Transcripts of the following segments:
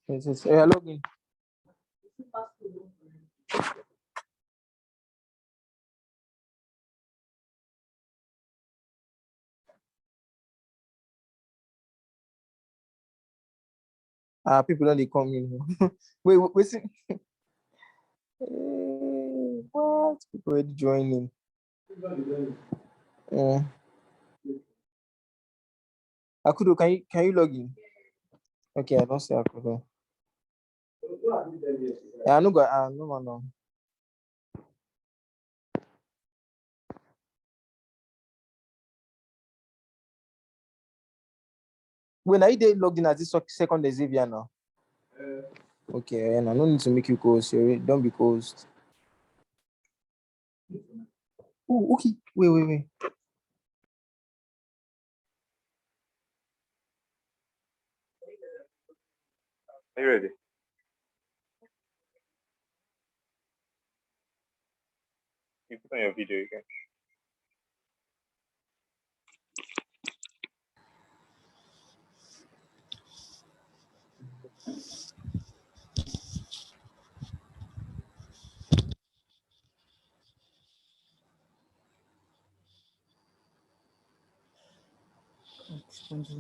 Yes. Login. People don't they come in. wait. See. What? People already joining. Akudo, can you log in? Okay, I don't see Akudo. Yeah, I know. No. When I did logged in as this second Hexavian now. Okay, and I don't need to make you co-host. Don't be co-host. Oh, okay. Wait. Are you ready? You put on your video again.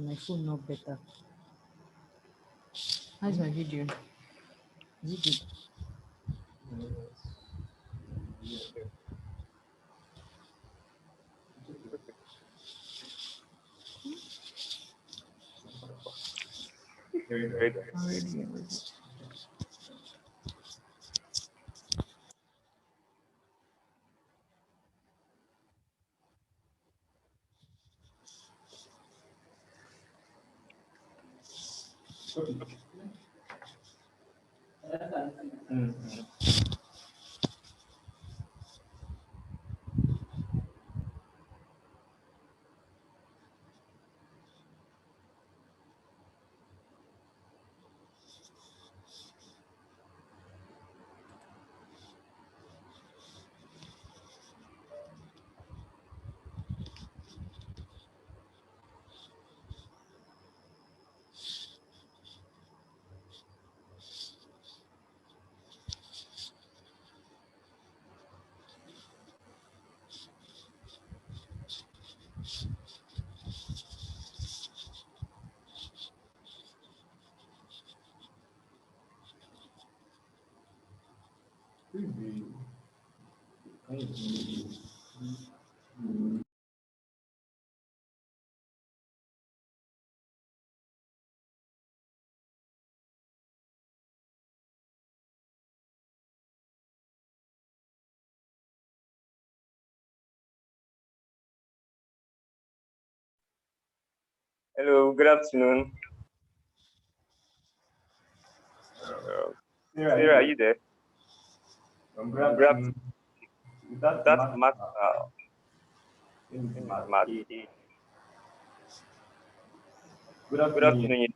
My phone not better. How's my video? Is it good? Ready? Hello, good afternoon. Sarah, are you there? Good afternoon. That's Matt. Matt. Good afternoon.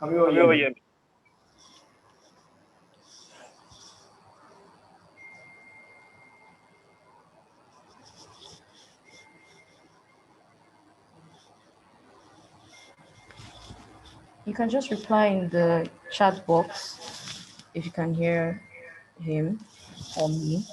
Come over here. You can just reply in the chat box if you can hear him or me.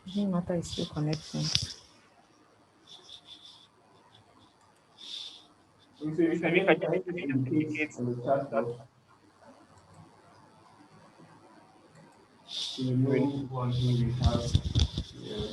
I think Mata is still connecting. If you can indicate on the chat box. You know one thing we have here.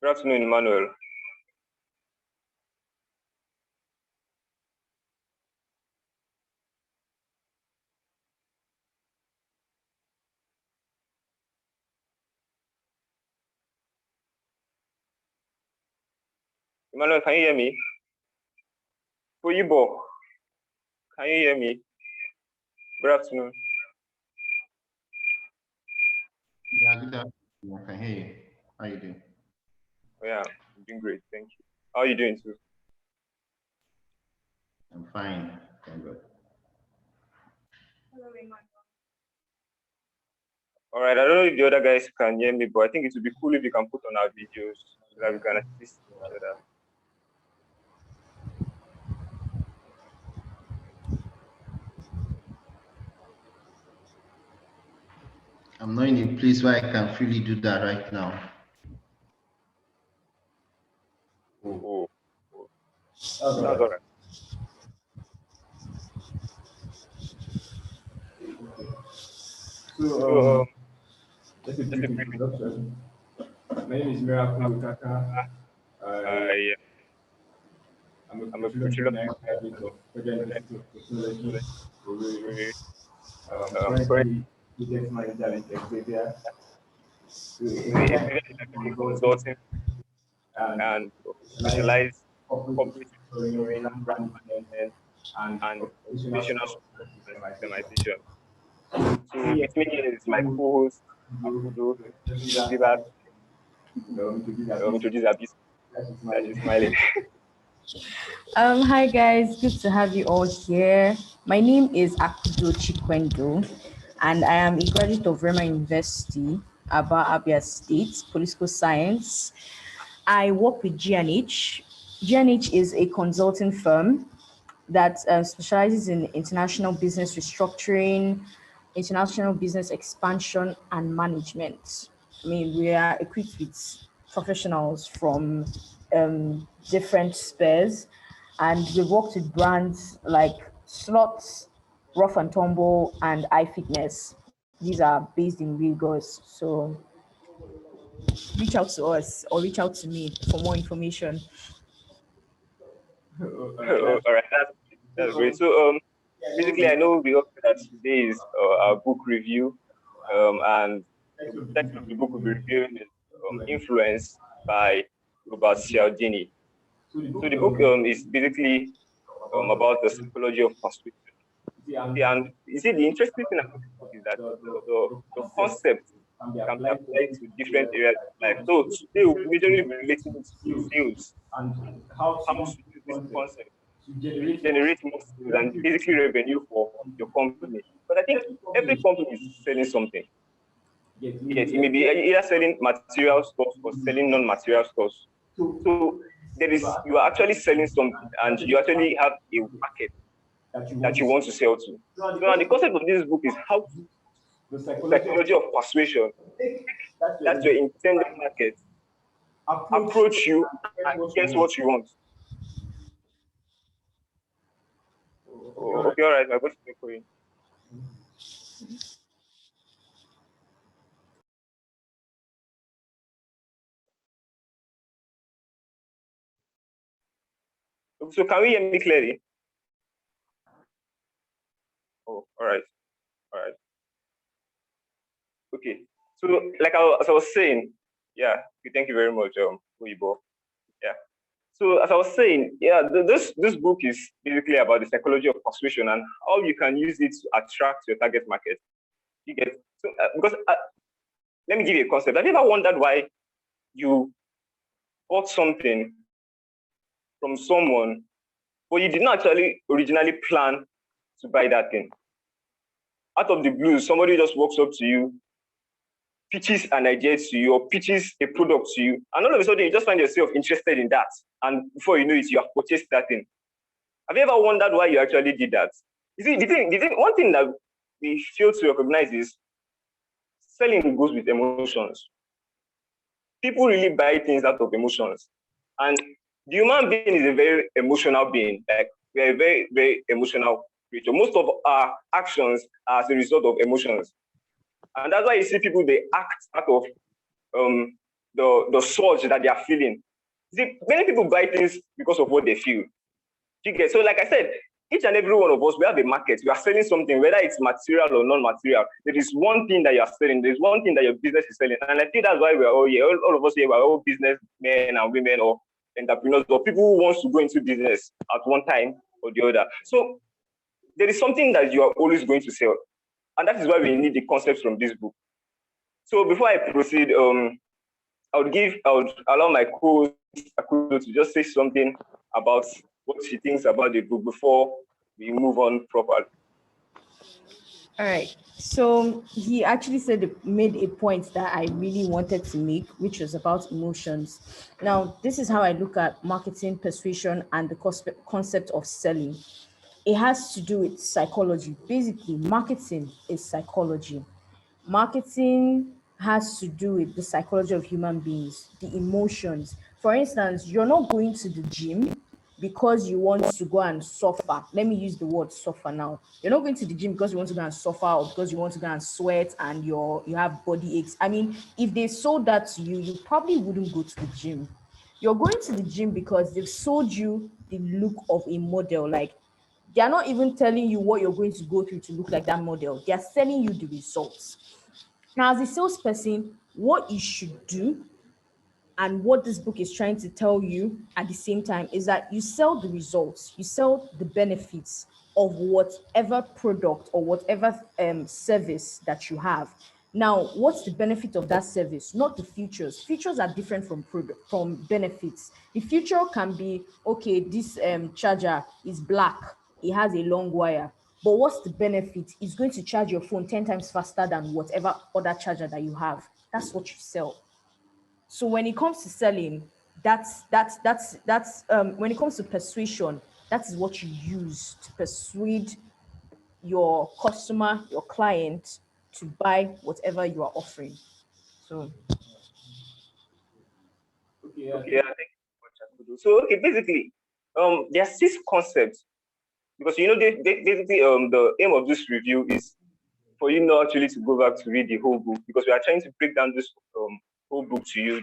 Good afternoon, Emmanuel. Emmanuel, can you hear me? Oyibo, can you hear me? Good afternoon. Yeah, good afternoon. I can hear you. How are you doing? Oh, yeah, I'm doing great. Thank you. How are you doing too? I'm fine. Thank God. All right, I don't know if the other guys can hear me, but I think it would be cool if you can put on our videos so that we can assist each other. I'm not in a place where I can freely do that right now. Oh. That's all right. So, Just a just a brief brief introduction. My name is Miracle Lukaka. yeah, I'm a I'm a petroleum petroleum engineering graduate of Federal University of Technology, Owerri. current Currently project manager at Hexavian. So consulting and and specialized specialized corporate corporate monitoring, monitoring, brand brand management, management, and and operational operational support support and and systemization. systemization. So, Here with me here is my co-host, Akudo. to Give us give a introduce our business. That is smiling. Hi guys, good to have you all here. My name is Akudo Chikwendo, and I am a graduate of Rema University, Aba Abia State, Political Science. I work with GNH. GNH is a consulting firm that specializes in international business restructuring, international business expansion, and management. I mean, we are equipped with professionals from different spheres, and we worked with brands like Slots, Rough and Tumble, and iFitness. These are based in Lagos. So reach out to us or reach out to me for more information. All right, All right, that's great. So, basically, I know we hope that today is our book review, and the title of the book we'll be reviewing is Influence by Robert Cialdini. So the book is basically about the psychology of persuasion. See, and you see, the interesting thing about the book is that the concept can be applied to different areas of life. So today we'll be majorly relating to sales, and how how to use to use this this concept concept to to generate generate more sales and basically revenue for your company. But I think every company is selling something. Yes, it may be either selling material stores or selling non-material stores. So you are actually selling something and you actually have a market that you want to sell to. So now the concept of this book is how to the the psychology psychology of persuasion that your intended market approach you and guess what you want. Oh, okay, all right, my voice is recording. So can we hear me clearly? Oh, all right. Okay. So like as I was saying, yeah, thank you very much, Uibo. Yeah. So as I was saying, yeah, this book is basically about the psychology of persuasion and how you can use it to attract your target market. You get so because let me give you a concept. Have you ever wondered why you bought something from someone, but you did not actually originally plan to buy that thing? Out of the blue, somebody just walks up to you, pitches an idea to you, or pitches a product to you, and all of a sudden you just find yourself interested in that, and before you know it, you have purchased that thing. Have you ever wondered why you actually did that? You see, one thing that we fail to recognize is selling goes with emotions. People really buy things out of emotions, and the human being is a very emotional being. Like we are a very, very emotional creature. Most of our actions are as a result of emotions, and that's why you see people, they act out of the surge that they are feeling. See, many people buy things because of what they feel. You get so, like I said, each and every one of us, we have a market. We are selling something, whether it's material or non-material. There is one thing that you are selling. There's one thing that your business is selling, and I think that's why we are all here. All of us here, we are all businessmen and women, or entrepreneurs or people who wants to go into business at one time or the other. So there is something that you are always going to sell. And that is why we need the concepts from this book. So before I proceed, I would allow my co-host to just say something about what she thinks about the book before we move on properly. All right. So he actually made a point that I really wanted to make, which was about emotions. Now, this is how I look at marketing, persuasion, and the concept of selling. It has to do with psychology. Basically, marketing is psychology. Marketing has to do with the psychology of human beings, the emotions. For instance, you're not going to the gym because you want to go and suffer. Let me use the word suffer now. You're not going to the gym because you want to go and suffer or because you want to go and sweat and you have body aches. I mean, if they sold that to you, you probably wouldn't go to the gym. You're going to the gym because they've sold you the look of a model. Like, they're not even telling you what you're going to go through to look like that model. They're selling you the results. Now, as a salesperson, what you should do and what this book is trying to tell you at the same time is that you sell the results, you sell the benefits of whatever product or whatever service that you have. Now, what's the benefit of that service? Not the features. Features are different from benefits. The feature can be, okay, this charger is black, it has a long wire. But what's the benefit? It's going to charge your phone 10 times faster than whatever other charger that you have. That's what you sell. So when it comes to selling, that's when it comes to persuasion, that is what you use to persuade your customer, your client, to buy whatever you are offering. So Okay, Okay, thank you so much, Akudo. So okay, basically, there are 6 concepts because basically the aim of this review is for you not actually to go back to read the whole book because we are trying to break down this whole book to you.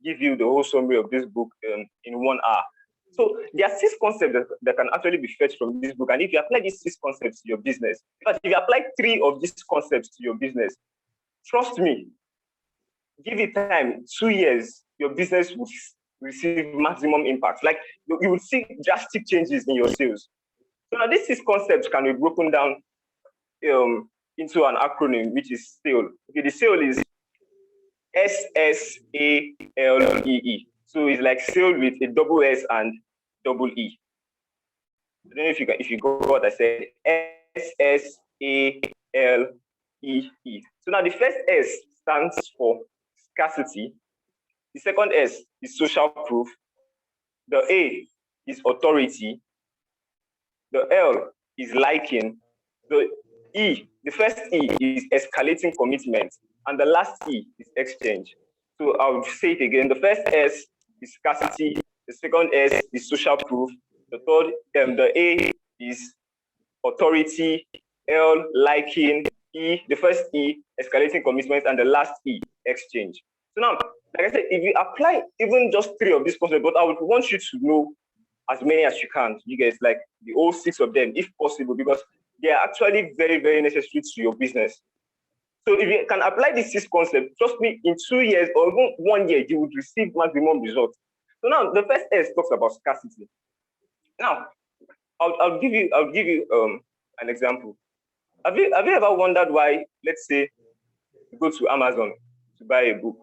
Give you the whole summary of this book in 1 hour. So there are 6 concepts that can actually be fetched from this book. And if you apply these 6 concepts to your business, in fact, if you apply 3 of these concepts to your business, trust me, give it time, 2 years, your business will receive maximum impact. Like you will see drastic changes in your sales. So now these 6 concepts can be broken down into an acronym, which is SALE. Okay, the SALE is SSALEE. So it's like sale with a double S and double E. I don't know if you got what I said. SSALEE. So now the first S stands for scarcity. The second S is social proof. The A is authority. The L is liking. The first E is escalating commitment. And the last E is exchange. So I'll say it again. The first S is scarcity. The second S is social proof. The third, the A is authority. L, liking. E, the first E, escalating commitment. And the last E, exchange. So now, like I said, if you apply even just 3 of these concepts, but I would want you to know as many as you can. You guys, like the whole 6 of them, if possible, because they are actually very, very necessary to your business. So if you can apply these 6 concepts, trust me, in 2 years or even 1 year, you would receive maximum results. So now the first S talks about scarcity. Now, I'll give you an example. Have you ever wondered why, let's say, you go to Amazon to buy a book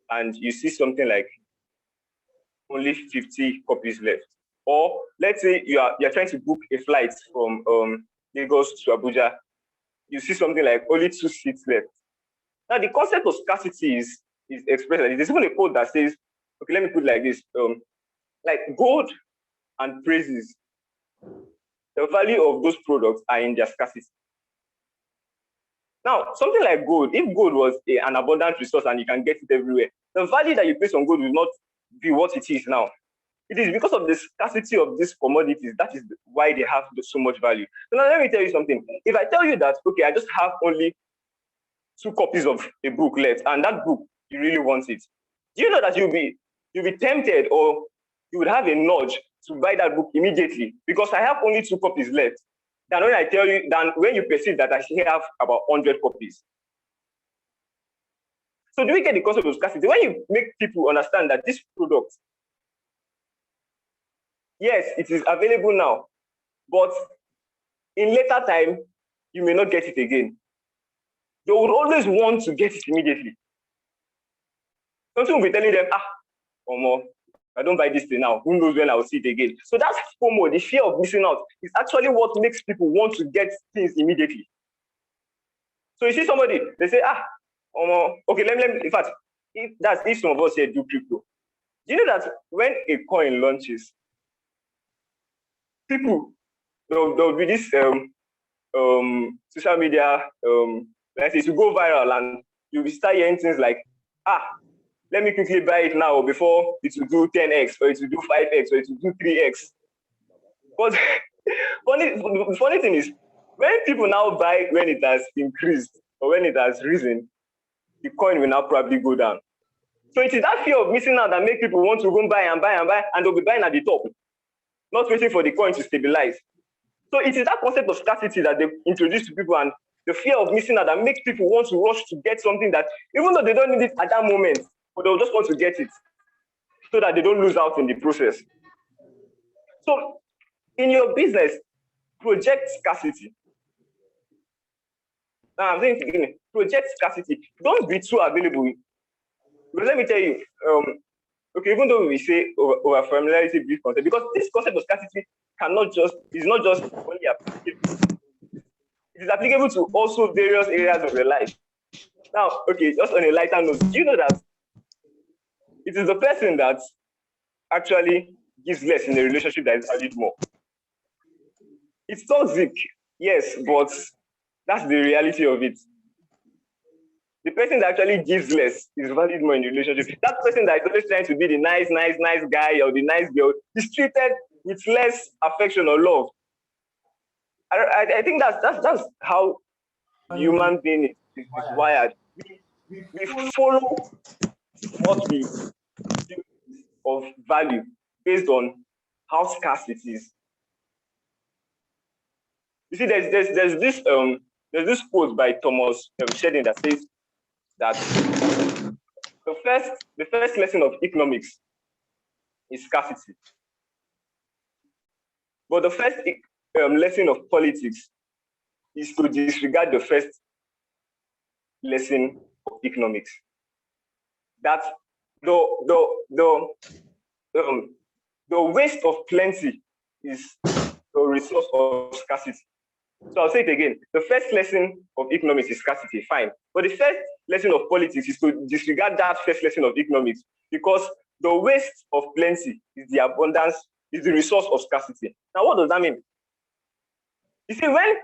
and you see something like only 50 copies left? Or let's say you're trying to book a flight from Lagos to Abuja, you see something like only 2 seats left. Now the concept of scarcity is expressed like this. There's even a quote that says, okay, let me put it like this: like gold and praises, the value of those products are in their scarcity. Now, something like gold, if gold was an abundant resource and you can get it everywhere, the value that you place on gold will not be what it is now. It is because of the scarcity of these commodities, that is why they have so much value. So now let me tell you something. If I tell you that, okay, I just have only 2 copies of a book left, and that book, you really want it, do you know that you'll be tempted, or you would have a nudge to buy that book immediately because I have only 2 copies left than when you perceive that I still have about 100 copies. So do we get the concept of scarcity? When you make people understand that this product yes, it is available now, but in later time, you may not get it again. They would always want to get it immediately. Something will be telling them, I don't buy this thing now. Who knows when I will see it again? So that's FOMO, the fear of missing out, is actually what makes people want to get things immediately. So you see somebody, they say, okay, let me, in fact, if some of us here do crypto, do you know that when a coin launches, people, there'll be this social media, let's say, to go viral, and you'll start hearing things like, let me quickly buy it now before it will do 10x, or it will do 5x, or it will do 3x. But the funny thing is, when people now buy when it has increased or when it has risen, the coin will now probably go down. So it is that fear of missing out that makes people want to go and buy, and they'll be buying at the top, not waiting for the coin to stabilize. So it is that concept of scarcity that they introduce to people, and the fear of missing out that makes people want to rush to get something that, even though they don't need it at that moment, but they'll just want to get it so that they don't lose out in the process. So in your business, project scarcity. Now I'm saying, project scarcity. Don't be too available. But let me tell you, okay, even though we say over familiarity builds concept, because this concept of scarcity is not just only applicable. It is applicable to also various areas of your life. Now, okay, just on a lighter note, do you know that it is the person that actually gives less in a relationship that is valued more? It's toxic, yes, but that's the reality of it. The person that actually gives less is valued more in the relationship. That person that is always trying to be the nice guy or the nice girl is treated with less affection or love. I think that's how human being is wired. We follow what we do of value based on how scarce it is. You see, there's this quote by Thomas Cialdini that says that the first lesson of economics is scarcity, but the first lesson of politics is to disregard the first lesson of economics. That the waste of plenty is the resource of scarcity. So I'll say it again. The first lesson of economics is scarcity, fine. But the first lesson of politics is to disregard that first lesson of economics, because the waste of plenty is the abundance, is the resource of scarcity. Now, what does that mean? You see, when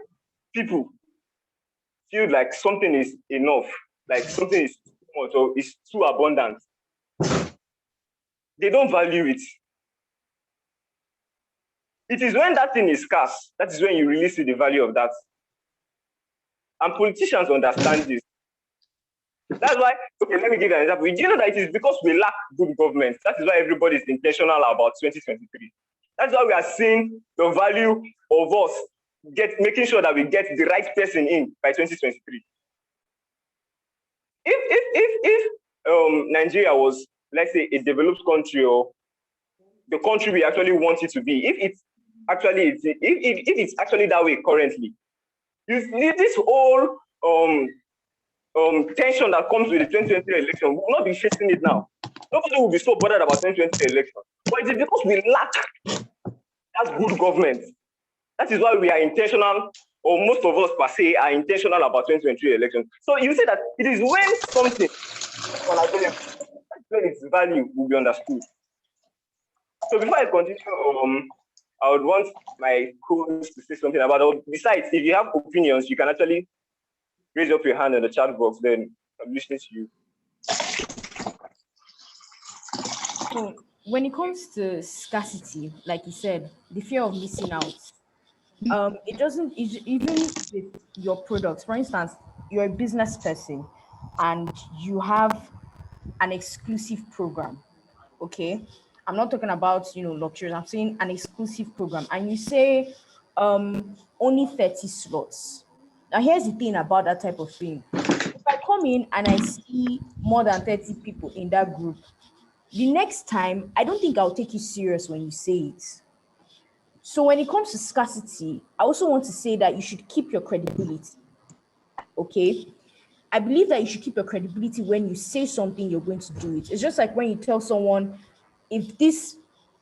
people feel like something is enough, like something is too much or is too abundant, they don't value it. It is when that thing is scarce, that is when you really see the value of that. And politicians understand this. That's why, okay, let me give you an example. Do you know that it is because we lack good government? That is why everybody is intentional about 2023. That's why we are seeing the value of us making sure that we get the right person in by 2023. If Nigeria was, let's say, a developed country, or the country we actually want it to be, if it's actually that way currently, this whole tension that comes with the 2023 election, we will not be facing it now. Nobody will be so bothered about 2023 election. But it is because we lack that good government. That is why we are intentional, or most of us per se are intentional about 2023 election. So you say that it is when something is unavailable, that's when its value will be understood. So before I continue, I would want my co-host to say something about it. Besides, if you have opinions, you can actually raise up your hand in the chat box, then I'm listening to you. So when it comes to scarcity, like you said, the fear of missing out, it doesn't, even with your products. For instance, you're a business person and you have an exclusive program. Okay, I'm not talking about luxuries. I'm saying an exclusive program, and you say only 30 slots. Now here's the thing about that type of thing. If I come in and I see more than 30 people in that group, the next time I don't think I'll take you serious when you say it. So when it comes to scarcity, I also want to say that you should keep your credibility. Okay. I believe that you should keep your credibility when you say something, you're going to do it. It's just like when you tell someone, if this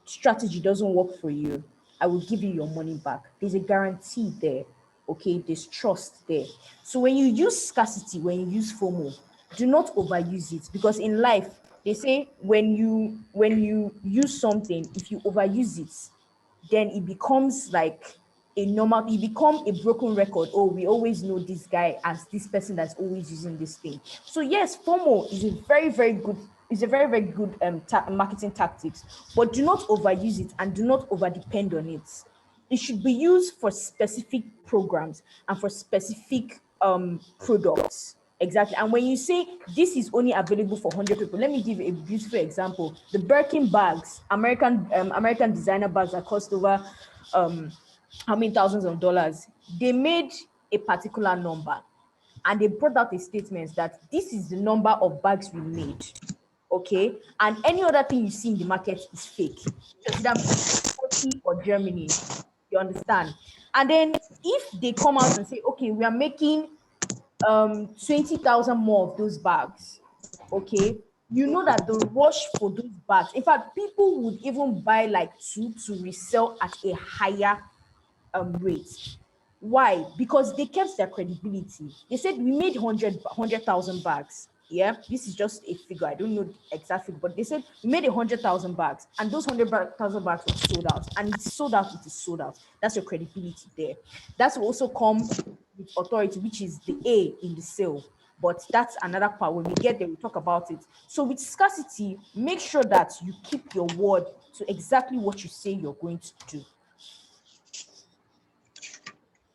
strategy doesn't work for you, I will give you your money back. There's a guarantee there. Okay. There's trust there. So when you use scarcity, when you use FOMO, do not overuse it, because in life, they say when you use something, if you overuse it, then it becomes like you become a broken record. Oh, we always know this guy as this person that's always using this thing. So yes, FOMO is a very good marketing tactics, but do not overuse it and do not over depend on it. It should be used for specific programs and for specific products. Exactly. And when you say this is only available for 100 people, let me give a beautiful example. The Birkin bags, American designer bags that cost over how many thousands of dollars, they made a particular number and they brought out a statement that this is the number of bags we made. Okay. And any other thing you see in the market is fake. Just either Turkey or Germany. You understand? And then if they come out and say, okay, we are making 20,000 more of those bags, okay, you know that the rush for those bags, in fact, people would even buy like two to resell at a higher rate. Why? Because they kept their credibility. They said we made 100,000 bags. Yeah, this is just a figure. I don't know the exact figure, but they said we made 100,000 bags, and those 100,000 bags were sold out, and it's sold out. It is sold out. That's your credibility there. That's also come with authority, which is the A in the sale. But that's another part. When we get there, we'll talk about it. So with scarcity, make sure that you keep your word to exactly what you say you're going to do.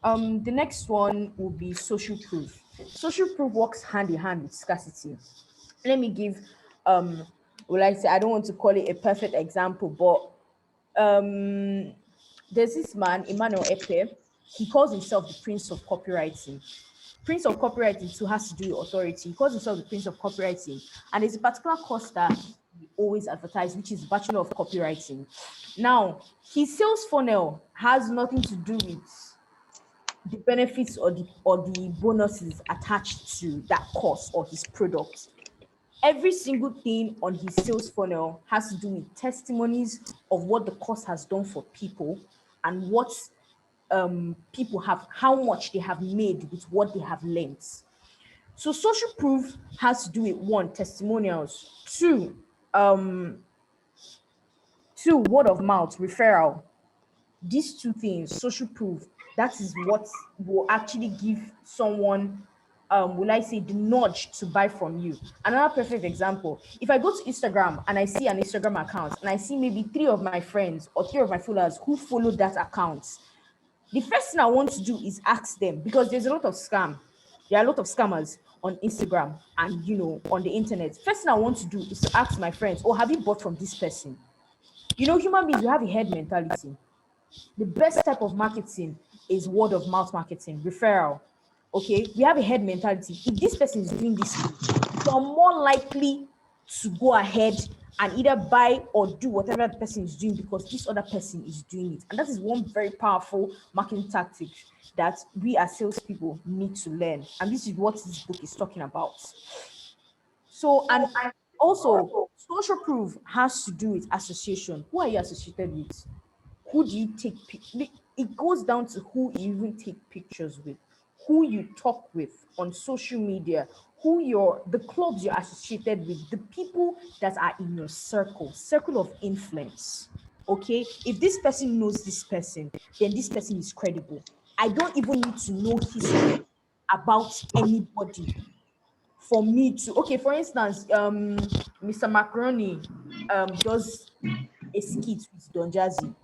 The next one will be social proof. Social proof works hand in hand with scarcity. Let me give I say, I don't want to call it a perfect example, but there's this man, Emmanuel Epe. He calls himself the Prince of Copywriting. Prince of Copywriting too has to do with authority. He calls himself the Prince of Copywriting. And there's a particular course that he always advertise, which is Bachelor of Copywriting. Now, his sales funnel has nothing to do with the benefits or the bonuses attached to that course or his product. Every single thing on his sales funnel has to do with testimonies of what the course has done for people and what people have, how much they have made with what they have learned. So social proof has to do with one, testimonials, two, word of mouth, referral. These two things, social proof, that is what will actually give someone, will I say, the nudge to buy from you. Another perfect example, if I go to Instagram and I see an Instagram account and I see maybe 3 of my friends or 3 of my followers who follow that account, the first thing I want to do is ask them, because there's a lot of scam. There are a lot of scammers on Instagram and, on the internet. First thing I want to do is to ask my friends, oh, have you bought from this person? Human beings, we have a herd mentality. The best type of marketing is word of mouth marketing, referral. Okay, we have a herd mentality. If this person is doing this, you're more likely to go ahead and either buy or do whatever the person is doing because this other person is doing it. And that is one very powerful marketing tactic that we as salespeople need to learn. And this is what this book is talking about. So, and also, social proof has to do with association. Who are you associated with? Who do you take? It goes down to who you even take pictures with, who you talk with on social media, the clubs you're associated with, the people that are in your circle of influence. Okay, if this person knows this person, then this person is credible. I don't even need to know history about anybody for me to, okay, for instance, Mr. Macaroni does a skit with Don Jazzy.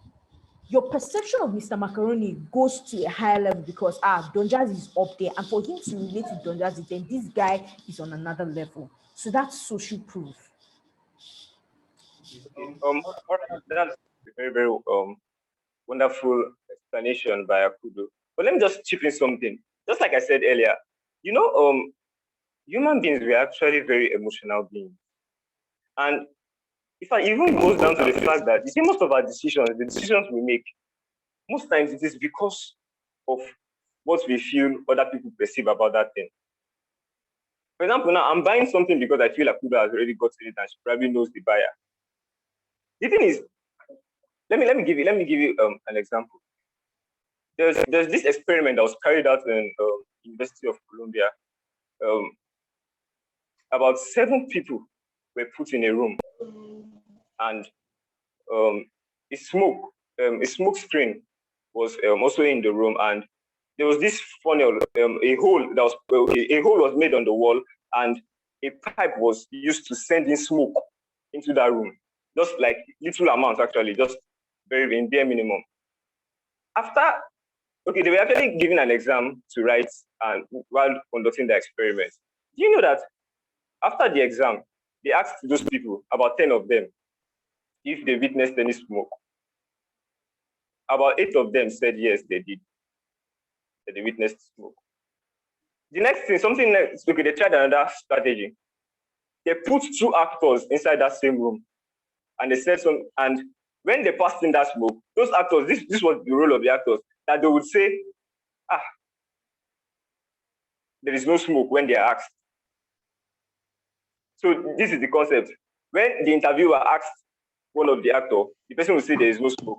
Your perception of Mr. Macaroni goes to a higher level because Don Jazzy is up there, and for him to relate with Don Jazzy, then this guy is on another level. So that's social proof. Okay. All right. That's a very, very wonderful explanation by Akudo. But let me just chip in something. Just like I said earlier, human beings, we are actually very emotional beings. And if it even goes down to the fact that you see most of our decisions, the decisions we make, most times it is because of what we feel other people perceive about that thing. For example, now I'm buying something because I feel like Akudo has already gotten it and she probably knows the buyer. The thing is, let me give you an example. There's this experiment that was carried out in University of Columbia. About 7 people were put in a room, and a smoke screen was also in the room, and there was this funnel, a hole was made on the wall, and a pipe was used to send in smoke into that room, just like little amounts actually, just very in bare minimum. They were actually given an exam to write and while conducting the experiment. Do you know that after the exam, they asked those people, about 10 of them, if they witnessed any smoke? About 8 of them said yes, they did. That they witnessed smoke. The next thing, they tried another strategy. They put 2 actors inside that same room, and they said and when they passed in that smoke, those actors, this was the role of the actors, that they would say, there is no smoke when they are asked. So this is the concept. When the interviewer asked one of the actors, the person will say there is no smoke.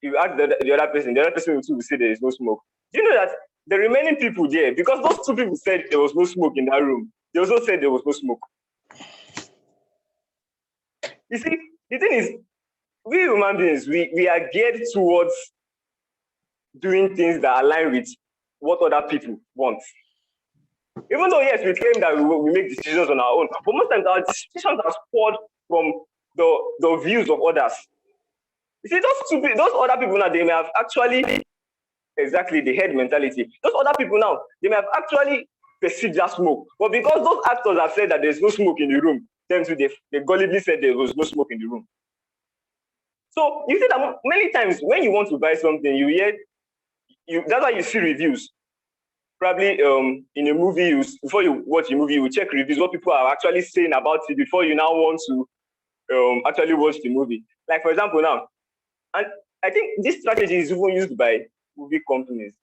If you ask the other person will say there is no smoke. Do you know that the remaining people there, because those 2 people said there was no smoke in that room, they also said there was no smoke. You see, the thing is, we human beings, we are geared towards doing things that align with what other people want. Even though, yes, we claim that we make decisions on our own, but most times our decisions are spawned from the views of others. You see, those other people now, they may have actually, exactly the head mentality. Those other people now, they may have actually perceived that smoke. But because those actors have said that there's no smoke in the room, then they gullibly said there was no smoke in the room. So you see that many times when you want to buy something, that's why you see reviews. Probably in a movie, before you watch a movie, you check reviews, what people are actually saying about it before you now want to actually watch the movie. Like, for example, now, and I think this strategy is even used by movie companies.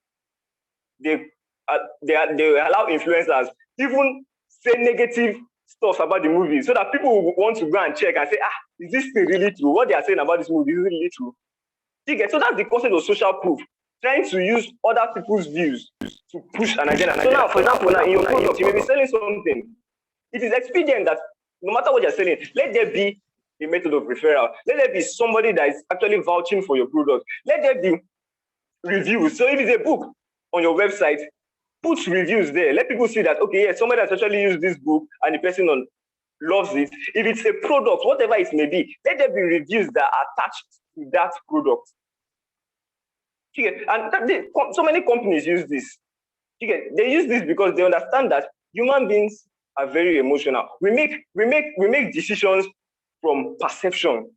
They allow influencers even say negative stuff about the movie so that people will want to go and check and say, is this thing really true? What they are saying about this movie is really true. So that's the concept of social proof. Trying to use other people's views to push an agenda. So now, for example, in your product, you may be selling something. It is expedient that no matter what you're selling, let there be a method of referral. Let there be somebody that is actually vouching for your product. Let there be reviews. So if it's a book on your website, put reviews there. Let people see that, okay, yeah, somebody has actually used this book and the person loves it. If it's a product, whatever it may be, let there be reviews that are attached to that product. And so many companies use this. They use this because they understand that human beings are very emotional. We make decisions from perception,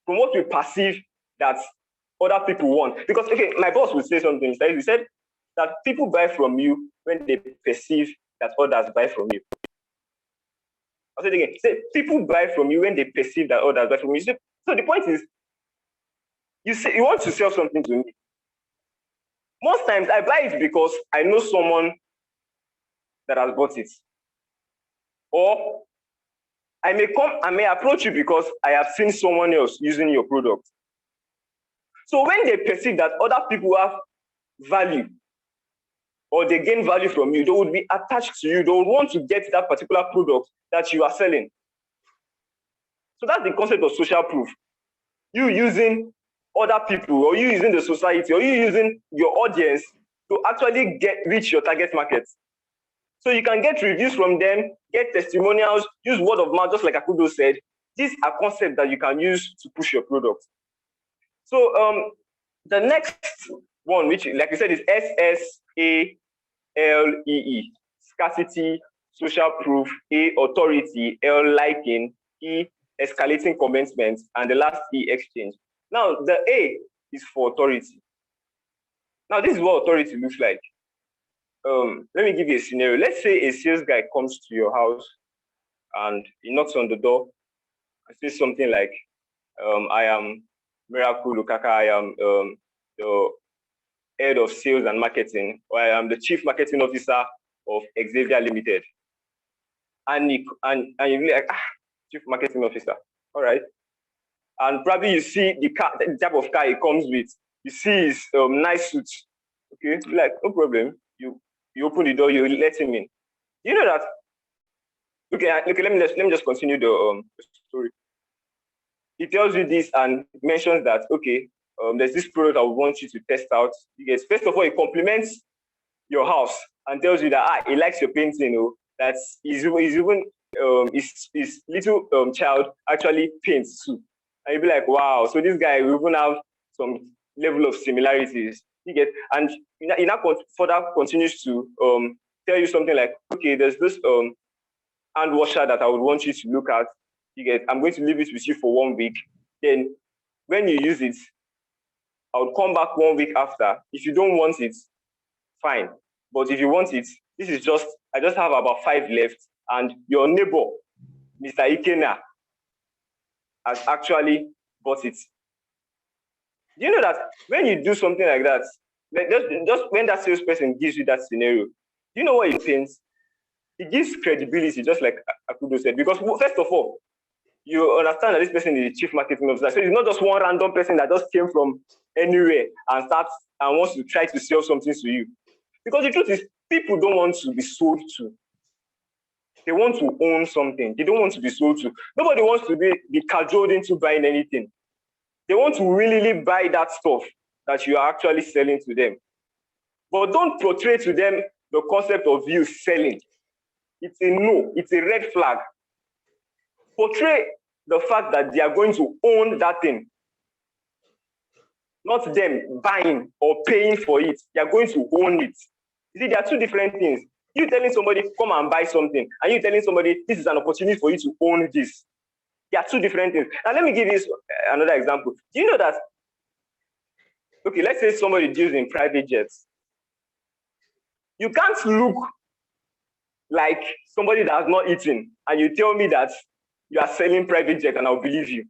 from what we perceive that other people want. Because my boss would say something. He said that people buy from you when they perceive that others buy from you. I'll say it again. Say people buy from you when they perceive that others buy from you. So the point is, you want to sell something to me. Most times I buy it because I know someone that has bought it. Or I may approach you because I have seen someone else using your product. So when they perceive that other people have value or they gain value from you, they would be attached to you. They would want to get that particular product that you are selling. So that's the concept of social proof. You using other people, or you using the society, or you using your audience to actually reach your target market. So you can get reviews from them, get testimonials, use word of mouth, just like Akudo said. These are concepts that you can use to push your product. So the next one, which, like I said, is SSALEE: scarcity, social proof, A, authority, L, liking, E, escalating commencement, and the last E, exchange. Now, the A is for authority. Now, this is what authority looks like. Let me give you a scenario. Let's say a sales guy comes to your house and he knocks on the door and says something like, I am Miracle Lukaka, I am the head of sales and marketing, or I am the chief marketing officer of Hexavian Limited. And you'll be like, chief marketing officer, all right. And probably you see the type of car he comes with. You see his nice suit. Okay, like no problem. You open the door, you let him in. You know that. Okay, let me just continue the story. He tells you this and mentions that there's this product I would want you to test out. First of all, he compliments your house and tells you that he likes your painting. That his little child actually paints too. And you'll be like, wow, so this guy, we even have some level of similarities. And he now further continues to tell you something like, okay, there's this hand washer that I would want you to look at. I'm going to leave it with you for 1 week. Then when you use it, I would come back 1 week after. If you don't want it, fine. But if you want it, I just have about 5 left. And your neighbor, Mr. Ikena, has actually bought it. Do you know that when you do something like that, just when that salesperson gives you that scenario, do you know what it means? It gives credibility, just like Akudo said. Because first of all, you understand that this person is the chief marketing officer. So it's not just one random person that just came from anywhere and wants to try to sell something to you. Because the truth is, people don't want to be sold to. They want to own something. They don't want to be sold to. Nobody wants to be cajoled into buying anything. They want to really buy that stuff that you are actually selling to them. But don't portray to them the concept of you selling. It's a no. It's a red flag. Portray the fact that they are going to own that thing. Not them buying or paying for it. They are going to own it. You see, there are two different things. You telling somebody, come and buy something, and you telling somebody, this is an opportunity for you to own this. There are two different things. Now, let me give you another example. Do you know that, okay, let's say somebody deals in private jets. You can't look like somebody that has not eaten, and you tell me that you are selling private jet, and I'll believe you.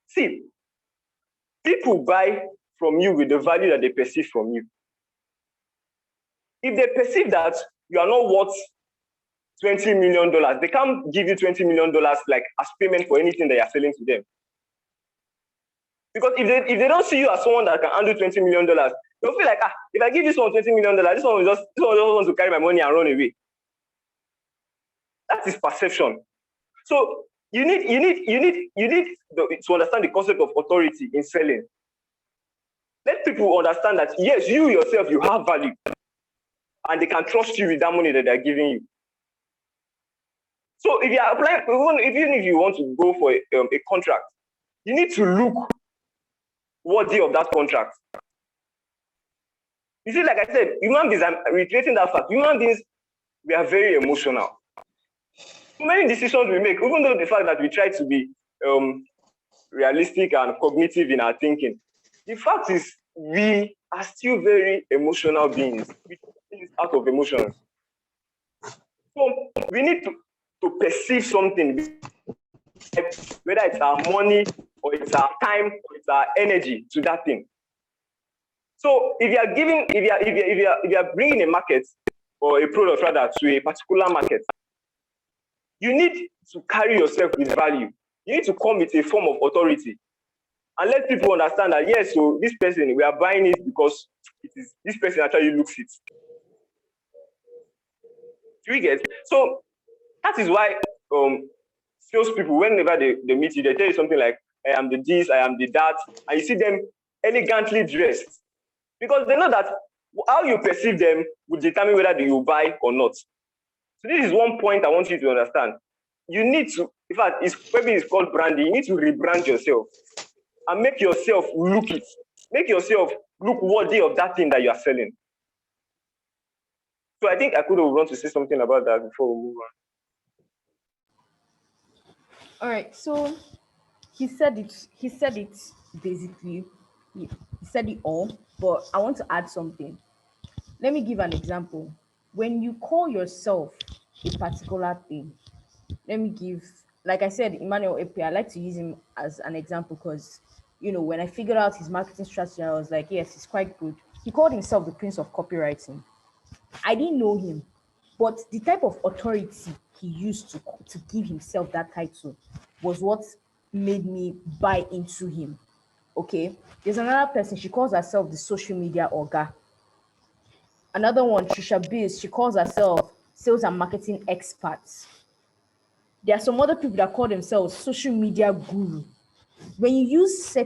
See, people buy from you with the value that they perceive from you. If they perceive that you are not worth $20 million, they can't give you $20 million like as payment for anything that you're selling to them. Because if they don't see you as someone that can handle $20 million, they'll feel like, if I give this one $20 million, this one just wants to carry my money and run away. That is perception. So you need to understand the concept of authority in selling. Let people understand that yes, you yourself, you have value, and they can trust you with that money that they're giving you. So if you are applying, even if you want to go for a contract, you need to look worthy of that contract. You see, like I said, human beings, I'm reiterating that fact, human beings, we are very emotional. So many decisions we make, even though the fact that we try to be realistic and cognitive in our thinking, the fact is we are still very emotional beings. We do things out of emotions. So we need to perceive something, whether it's our money or it's our time or it's our energy to that thing. So if you are bringing a market or a product rather to a particular market, you need to carry yourself with value. You need to come with a form of authority and let people understand that yes, so this person, we are buying it because this person actually looks it. Do you get? So that is why salespeople, whenever they meet you, they tell you something like, I am the this, I am the that, and you see them elegantly dressed. Because they know that how you perceive them will determine whether you buy or not. So this is one point I want you to understand. You need to, in fact, maybe it's called branding. You need to rebrand yourself and make yourself look it. Make yourself look worthy of that thing that you are selling. So I think I could have want to say something about that before we move on. All right. So he said it. He said it basically. He said it all. But I want to add something. Let me give an example. When you call yourself a particular thing, let me give, like I said, Emmanuel Epe, I like to use him as an example because when I figured out his marketing strategy, I was like, yes, it's quite good. He called himself the Prince of Copywriting. I didn't know him, but the type of authority he used to give himself that title was what made me buy into him. Okay. There's another person, she calls herself the social media Oga. Another one, Trisha Biz, she calls herself sales and marketing expert. There are some other people that call themselves social media guru. When you use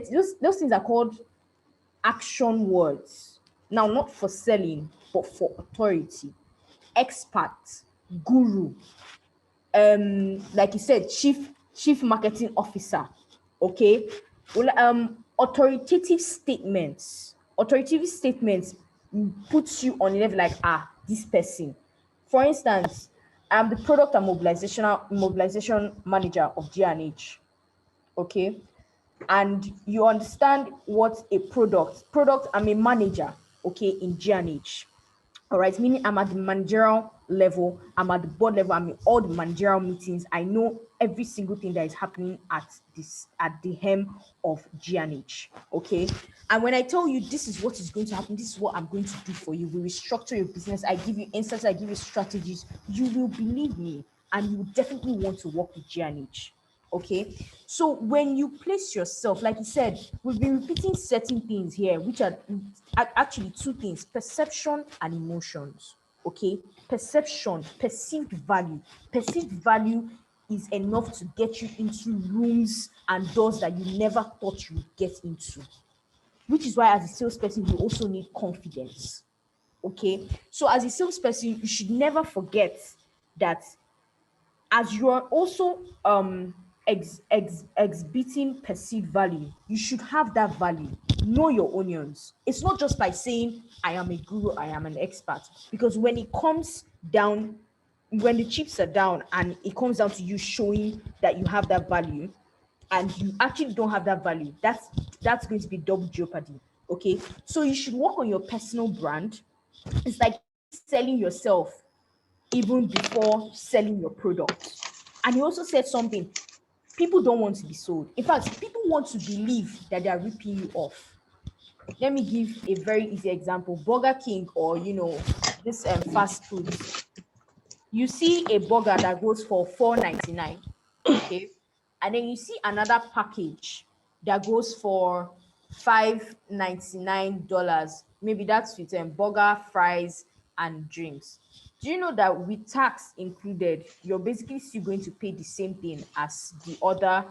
those things are called action words. Now, not for selling, but for authority. Expert, guru, like you said, chief marketing officer. Okay. Well, authoritative statements puts you on a level like, this person. For instance, I'm the product and mobilization manager of G&H. Okay. And you understand what a product, I'm a manager, okay, in G&H. All right, meaning I'm at the managerial level, I'm at the board level, I'm in all the managerial meetings. I know every single thing that is happening at the hem of G&H. Okay. And when I tell you this is what is going to happen, this is what I'm going to do for you, we restructure your business, I give you insights, I give you strategies, you will believe me, and you will definitely want to work with G&H. Okay. So when you place yourself, like you said, we've been repeating certain things here, which are actually two things: perception and emotions. Okay. Perception, perceived value. Perceived value is enough to get you into rooms and doors that you never thought you would get into, which is why as a salesperson, you also need confidence. Okay. So as a salesperson, you should never forget that as you are also exhibiting perceived value, you should have that value. Know your onions. It's not just by saying I am a guru, I am an expert, because when it comes down, when the chips are down and it comes down to you showing that you have that value and you actually don't have that value, that's going to be double jeopardy. Okay. So you should work on your personal brand. It's like selling yourself even before selling your product. And he also said something: people don't want to be sold. In fact, people want to believe that they are ripping you off. Let me give a very easy example: Burger King, or this fast food. You see a burger that goes for $4.99, okay, and then you see another package that goes for $5.99. Maybe that's with burger, fries, and drinks. Do you know that with tax included, you're basically still going to pay the same thing as the other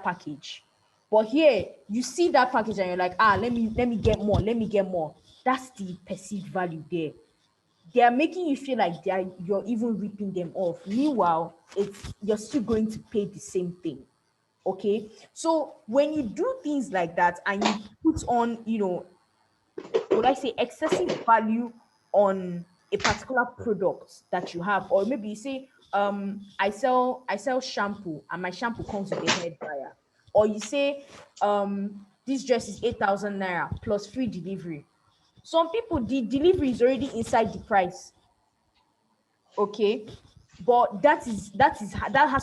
package? But here you see that package and you're like, let me get more. That's the perceived value there. They are making you feel like you're even ripping them off. Meanwhile, you're still going to pay the same thing. Okay. So when you do things like that and you put on, would I say, excessive value on a particular product that you have, or maybe you say, I sell shampoo and my shampoo comes with a hair dryer, or you say, this dress is 8,000 naira plus free delivery. Some people, the delivery is already inside the price. Okay. But that has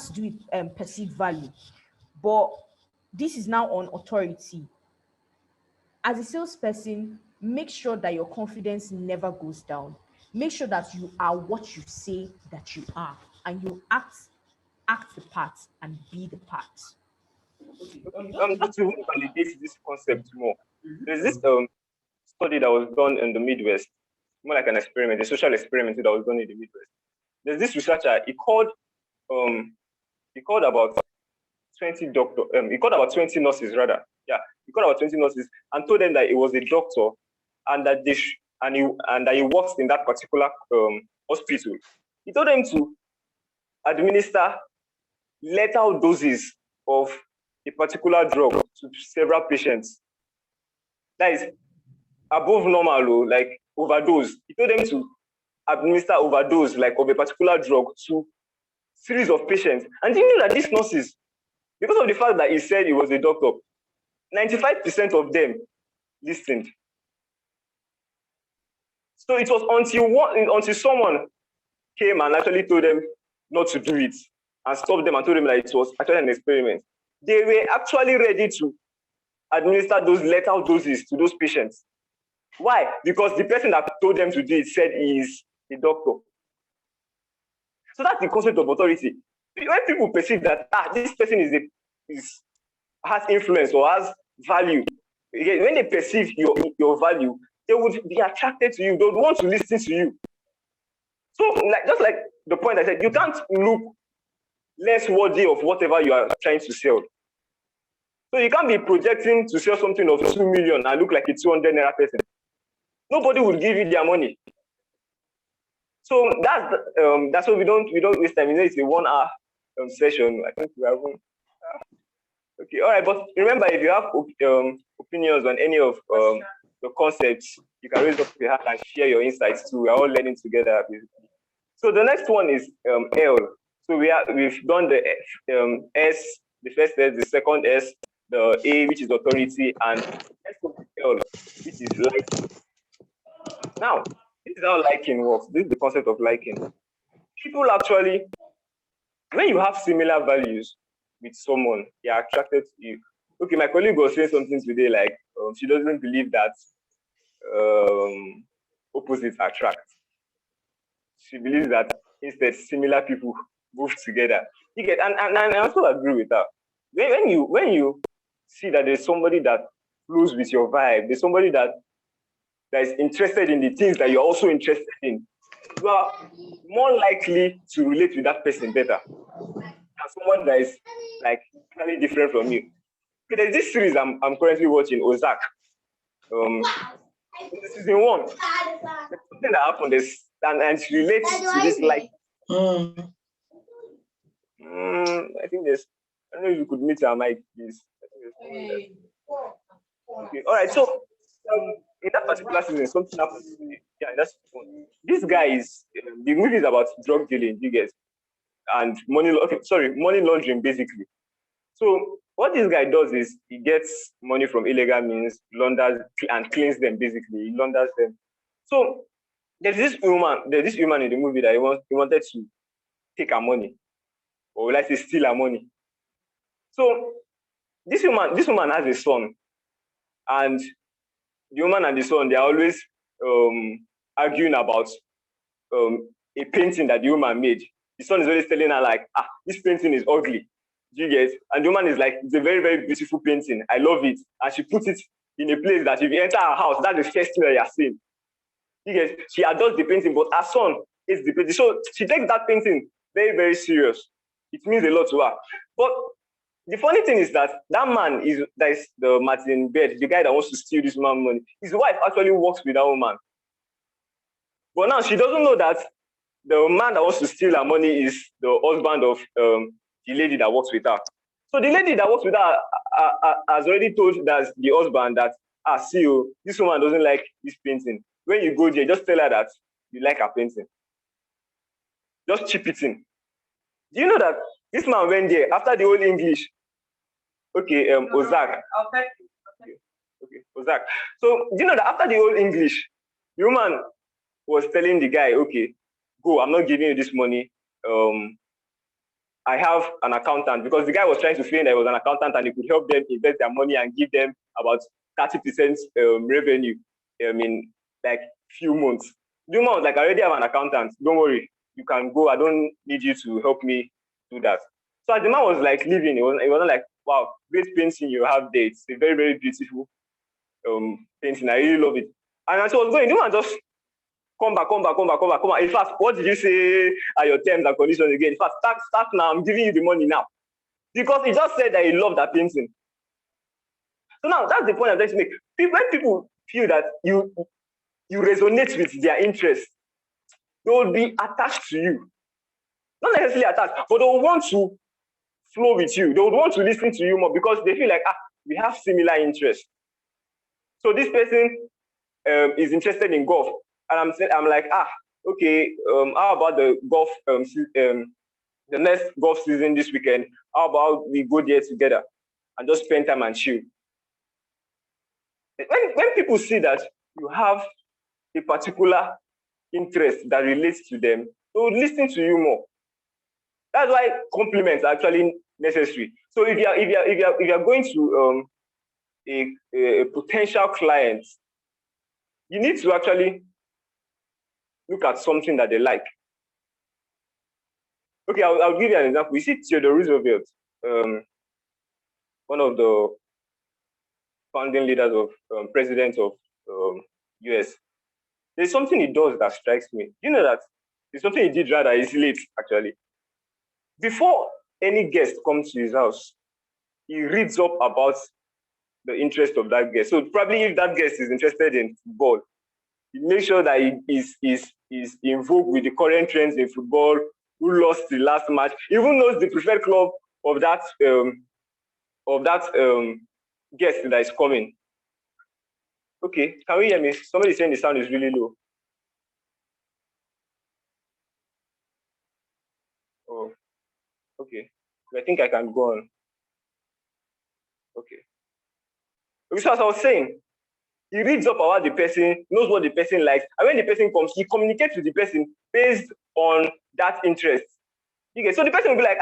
to do with perceived value. But this is now on authority. As a salesperson, make sure that your confidence never goes down. Make sure that you are what you say that you are, and you act the part and be the part. Just to validate this concept more, there's this study that was done in the Midwest, more like an experiment, a social experiment that was done in the Midwest. There's this researcher, he called about 20 doctors, he called about 20 nurses rather. Yeah, he called about 20 nurses and told them that he was a doctor and that that he works in that particular hospital. He told them to administer lethal doses of a particular drug to several patients. That is above normal, like overdose. He told them to administer overdose like of a particular drug to series of patients. And do you know that these nurses, because of the fact that he said he was a doctor, 95% of them listened. So it was until someone came and actually told them not to do it and stopped them and told them that it was actually an experiment. they were actually ready to administer those lethal doses to those patients. Why? Because the person that told them to do it said he is a doctor. So that's the concept of authority. When people perceive that this person has influence or has value, when they perceive your value, they would be attracted to you. They would want to listen to you. So, just like the point I said, you can't look less worthy of whatever you are trying to sell. So you can't be projecting to sell something of 2 million and look like a 200 naira person. Nobody will give you their money. So that's why we don't waste time. It's a 1 hour session. I think we have okay. All right, but remember, if you have opinions on any of the concepts, you can raise up your hand and share your insights too. We are all learning together, basically. So the next one is L. So we've done the S, the first S, the second S, the A, which is authority, and L, which is liking. Now, this is how liking works. This is the concept of liking. People actually, when you have similar values with someone, they are attracted to you. Okay, my colleague was saying something today like she doesn't believe that opposites attract. She believes that instead similar people move together. You get, and I also agree with her. When you see that there's somebody that flows with your vibe, there's somebody that is interested in the things that you're also interested in, you are more likely to relate with that person better than someone that is like totally different from you. Okay, there's this series I'm currently watching, Ozark. In season 1, there's something that happened and it relates to this like. I think there's. I don't know if you could meet our mic, please. Okay, all right. So in that particular season, something happened. Yeah, that's this guy is. The movie is about drug dealing, you guys, and money laundering, basically. So what this guy does is he gets money from illegal means, launders and cleans them. Basically, he launders them. So there's this woman in the movie that he wanted to take her money, or let's say steal her money. So this woman has a son, and the woman and the son, they are always arguing about a painting that the woman made. The son is always telling her like, this painting is ugly. Do you get? And the woman is like, it's a very, very beautiful painting. I love it. And she puts it in a place that if you enter her house, that's the first thing that you are seeing. You get? She adores the painting, but her son is the painting. So she takes that painting very, very serious. It means a lot to her. But the funny thing is that man that is the Martin Bed, the guy that wants to steal this man's money. His wife actually works with that woman. But now she doesn't know that the man that wants to steal her money is the husband of the lady that works with her. So the lady that works with her has already told the husband that, see you, this woman doesn't like this painting. When you go there, just tell her that you like her painting. Just chip it in. Do you know that this man went there after the whole English? Okay, Ozark. Okay, Ozark. So do you know that after the whole English, the woman was telling the guy, okay, go, I'm not giving you this money. I have an accountant, because the guy was trying to feign that he was an accountant and he could help them invest their money and give them about 30% revenue in like few months. The woman was like, I already have an accountant. Don't worry, you can go. I don't need you to help me do that. So as the man was like leaving, it wasn't like, wow, great painting you have there. It's a very, very beautiful painting. I really love it. And as I was going, the man just come back. In fact, what did you say are your terms and conditions again? In fact, start now. I'm giving you the money now. Because he just said that he loved that painting. So now that's the point I'm trying to make. When people feel that you resonate with their interests, they will be attached to you. Not necessarily attached, but they will want to flow with you. They would want to listen to you more because they feel like, we have similar interests. So this person is interested in golf. And I'm like, okay, how about the golf, the next golf season this weekend? How about we go there together and just spend time and chill? When people see that you have a particular interest that relates to them, they will listen to you more. That's why compliments are actually necessary. So if you are going to a potential client, you need to actually look at something that they like. Okay, I'll give you an example. You see Theodore Roosevelt, one of the founding leaders of president of US. There's something he does that strikes me. You know that it's something he did rather is late, actually. Before any guest comes to his house, he reads up about the interest of that guest. So probably if that guest is interested in football, he makes sure that he is involved with the current trends in football, who lost the last match, even knows the preferred club of that guest that is coming. Okay, can we hear me? Somebody saying the sound is really low. Oh, okay. I think I can go on. Okay. So as I was saying, he reads up about the person, knows what the person likes, and when the person comes, he communicates with the person based on that interest. Okay, so the person will be like,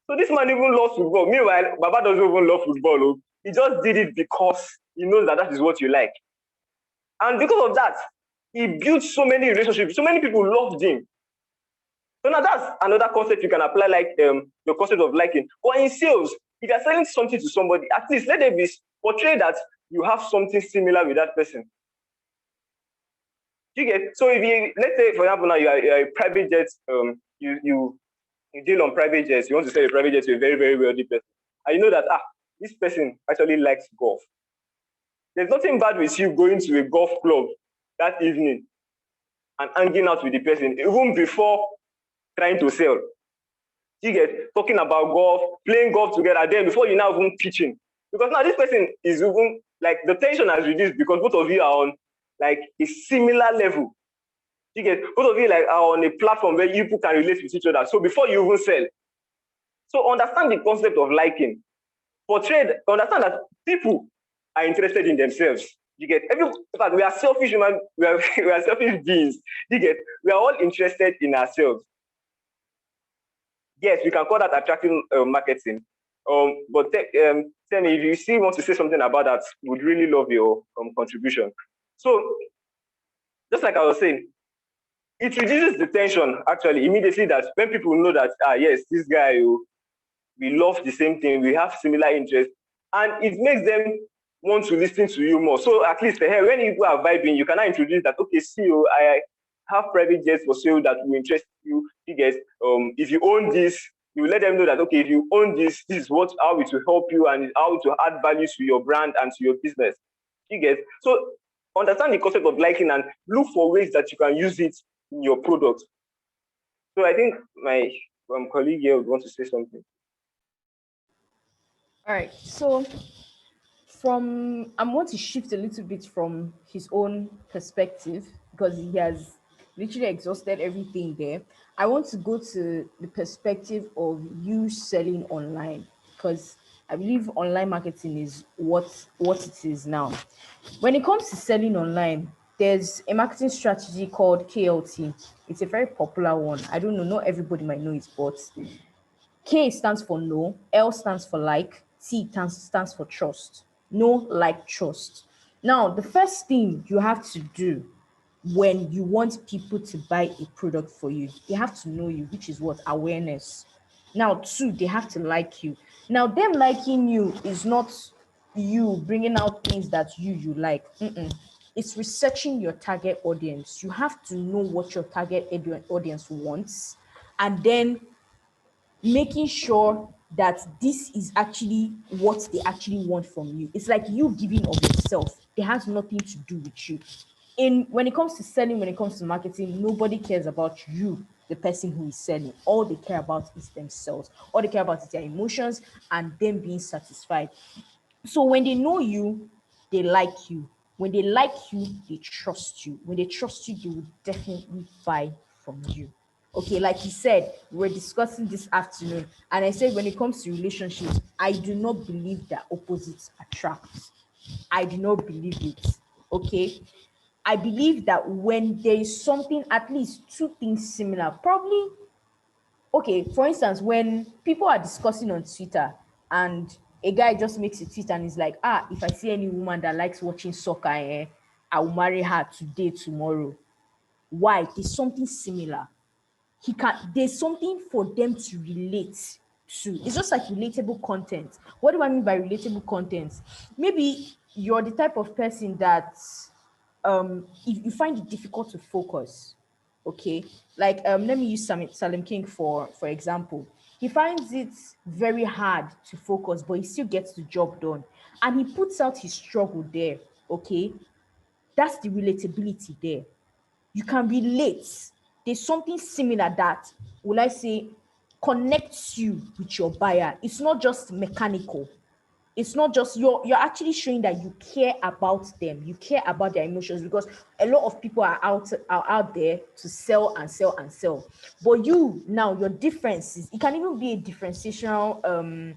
so this man even loves football. Meanwhile, Baba doesn't even love football. He just did it because he knows that is what you like. And because of that, he built so many relationships. So many people loved him. So now that's another concept you can apply, like the concept of liking. Or in sales, if you're selling something to somebody, at least let them be portray that you have something similar with that person. You get? So if you, let's say, for example, now you are a private jet, you deal on private jets, you want to sell a private jet to a very, very wealthy person. And you know that, this person actually likes golf. There's nothing bad with you going to a golf club that evening and hanging out with the person, even before trying to sell. You get? Talking about golf, playing golf together, then before you now even pitching. Because now this person is even, like, the tension has reduced because both of you are on, like, a similar level. You get? Both of you, like, are on a platform where you people can relate with each other. So before you even sell. So understand the concept of liking. Understand that people are interested in themselves. You get? We are selfish human, we are selfish beings. You get? We are all interested in ourselves. Yes, we can call that attractive marketing. But tell me, if you still want to say something about that, would really love your contribution. So, just like I was saying, it reduces the tension actually immediately, that when people know that, yes, this guy, we love the same thing, we have similar interests, and it makes them want to listen to you more. So at least when people are vibing, you can introduce that, okay, see, I have private jets for sale that will interest you. You guys, if you own this, you let them know that, okay, if you own this, this is how it will help you and how it will add value to your brand and to your business. You guys, so understand the concept of liking and look for ways that you can use it in your product. So I think my colleague here would want to say something. All right, so I want to shift a little bit from his own perspective because he has literally exhausted everything there. I want to go to the perspective of you selling online, because I believe online marketing is what it is now. When it comes to selling online, there's a marketing strategy called KLT. It's a very popular one. I don't know, not everybody might know it, but K stands for no, L stands for like, T stands for trust. No, like, trust. Now, the first thing you have to do when you want people to buy a product for you, they have to know you, which is what? Awareness. Now, two, they have to like you. Now, them liking you is not you bringing out things that you like. It's researching your target audience. You have to know what your target audience wants, and then making sure that this is actually what they actually want from you. It's like you giving of yourself. It has nothing to do with you. When it comes to selling, when it comes to marketing, nobody cares about you, the person who is selling. All they care about is themselves. All they care about is their emotions and them being satisfied. So when they know you, they like you. When they like you, they trust you. When they trust you, they will definitely buy from you. Okay, like you said, we're discussing this afternoon, and I said when it comes to relationships, I do not believe that opposites attract. I do not believe it. Okay. I believe that when there is something, at least two things similar, probably okay, for instance, when people are discussing on Twitter and a guy just makes a tweet and is like, if I see any woman that likes watching soccer, I will marry her today, tomorrow. Why? There's something similar. There's something for them to relate to. It's just like relatable content. What do I mean by relatable content? Maybe you're the type of person that if you find it difficult to focus, okay, like let me use Salim King for example. He finds it very hard to focus, but he still gets the job done, and he puts out his struggle there. Okay, that's the relatability there. You can relate. There's something similar that, will I say, connects you with your buyer. It's not just mechanical. It's not just you're actually showing that you care about them, you care about their emotions, because a lot of people are out there to sell and sell and sell. But you now, your differences, it can even be a differentiational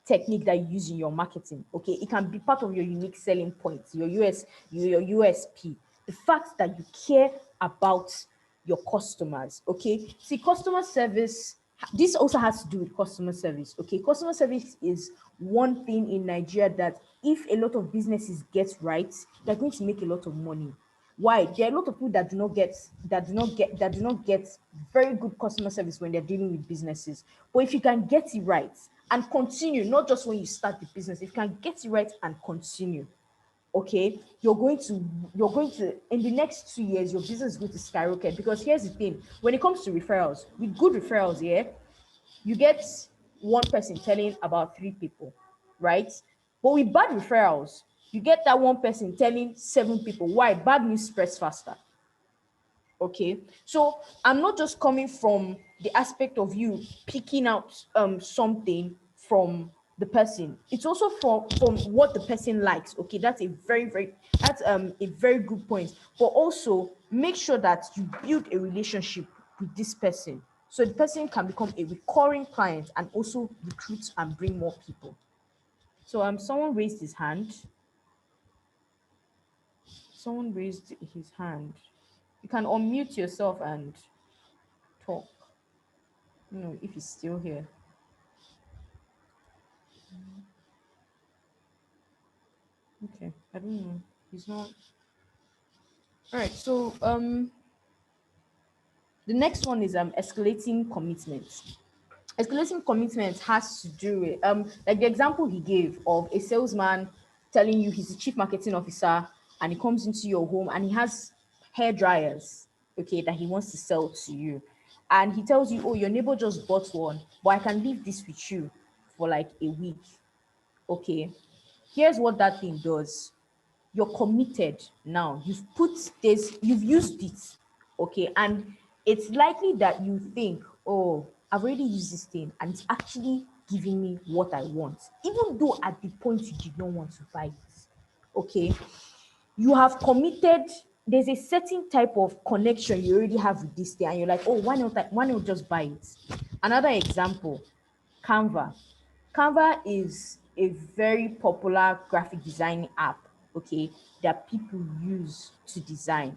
technique that you use in your marketing. Okay, it can be part of your unique selling points, your USP. The fact that you care about your customers. Okay, see, customer service. This also has to do with customer service. Okay, customer service is one thing in Nigeria that if a lot of businesses get right, they're going to make a lot of money. Why? There are a lot of people that do not get very good customer service when they're dealing with businesses. But if you can get it right and continue, not just when you start the business, if you can get it right and continue, okay, you're going to in the next 2 years, your business is going to skyrocket. Because here's the thing: when it comes to referrals, with good referrals, yeah, you get one person telling about 3 people, right? But with bad referrals, you get that one person telling 7 people. Why? Bad news spreads faster. Okay, so I'm not just coming from the aspect of you picking out something from the person. It's also from what the person likes. Okay, that's a very good point. But also make sure that you build a relationship with this person, so the person can become a recurring client and also recruit and bring more people. So someone raised his hand. Someone raised his hand. You can unmute yourself and talk. No, if he's still here. Okay, I don't know. He's not. All right. So the next one is escalating commitments. Escalating commitments has to do with like the example he gave of a salesman telling you he's the chief marketing officer and he comes into your home and he has hair dryers, okay, that he wants to sell to you, and he tells you, oh, your neighbor just bought one, but I can leave this with you for like a week. Okay, here's what that thing does. You're committed now. You've used it, okay, and it's likely that you think, oh, I've already used this thing and it's actually giving me what I want, even though at the point you did not want to buy it. Okay, you have committed. There's a certain type of connection you already have with this thing, and you're like, oh, why not just buy it? Another example: Canva. Canva is a very popular graphic design app, okay, that people use to design.